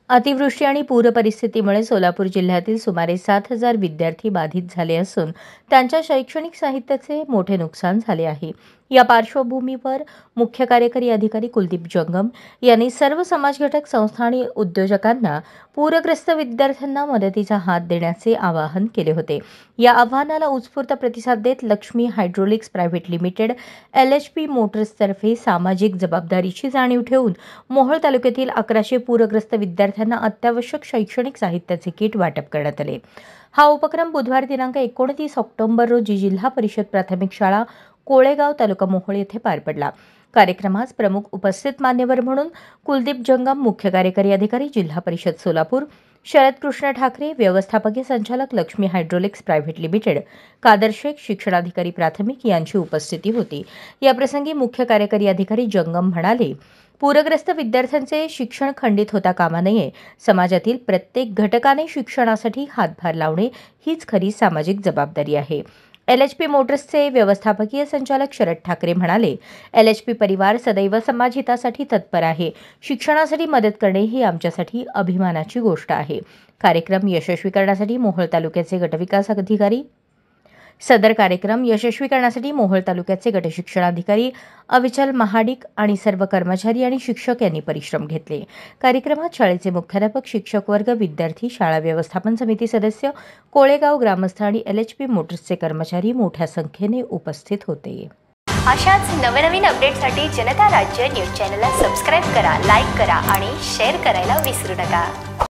अतिवृष्टी आणि पूर परिस्थितीमुळे सोलापूर जिल्ह्यातील सुमारे 7,000 विद्यार्थी बाधित झाले असून त्यांच्या शैक्षणिक साहित्याचे मोठे नुकसान झाले आहे। या पार्श्वभूमीवर मुख्य कार्यकारी अधिकारी कुलदीप जंगम यांनी सर्व समाज घटक संस्था आणि उद्योजकांना पूरग्रस्त विद्यार्थ्यांना मदतीचा हात देण्याचे आवाहन केले होते। या आवाहनाला उत्स्फूर्त प्रतिसाद देत Lakshmi hydraulics private limited LHP मोटर्सतर्फे सामाजिक जबाबदारीची जाणीव ठेवून मोहोळ तालुक्यातील 1100 पूरग्रस्त विद्यार्थ्यांना अत्यावश्यक शैक्षणिक साहित्याचे किट वाटप करण्यात आले। हा उपक्रम बुधवार दिनांक 29 ऑक्टोबर रोजी जिल्हा परिषद प्राथमिक शाळा कोळेगाव तालुका मोहोळ येथे पार पडला। कार्यक्रमास प्रमुख उपस्थित मान्यवर म्हणून कुलदीप जंगम, मुख्य कार्यकारी अधिकारी जिल्हा परिषद सोलापूर, शरद कृष्ण ठाकरे, व्यवस्थापकीय संचालक Lakshmi hydraulics private limited, Kader Shaikh, शिक्षणाधिकारी प्राथमिक यांची उपस्थिती होती। या प्रसंगी मुख्य कार्यकारी अधिकारी जंगम म्हणाले, पूरग्रस्त विद्यार्थ्यांचे शिक्षण खंडित होता कामा नये। समाजातील प्रत्येक घटकाने शिक्षणासाठी हातभार लावणे हीच खरी सामाजिक जबाबदारी आहे। LHP मोटर्सचे व्यवस्थापकीय संचालक शरद ठाकरे म्हणाले, LHP परिवार सदैव समाजहितासाठी तत्पर आहे। शिक्षणासाठी मदत करणे ही आमच्यासाठी अभिमानाची गोष्ट आहे। कार्यक्रम यशस्वी करण्यासाठी मोहोळ तालुक्याचे गटविकास अधिकारी सदर कार्यक्रम यशस्वी करण्यासाठी मोहोळ तालुक्याचे गटशिक्षणाधिकारी अविचल महाडिक आणि सर्व कर्मचारी आणि शिक्षक यांनी परिश्रम घेतले। कार्यक्रमात शाळेचे मुख्याध्यापक, शिक्षक वर्ग, विद्यार्थी, शाळा व्यवस्थापन समिती सदस्य, कोळेगाव ग्रामस्थ आणि LHP मोटर्सचे कर्मचारी मोठ्या संख्येने उपस्थित होते। अशाच नवनवीन अपडेटसाठी जनता राज्य न्यूज चॅनलला सबस्क्राइब करा, लाईक करा आणि शेअर करायला विसरू नका।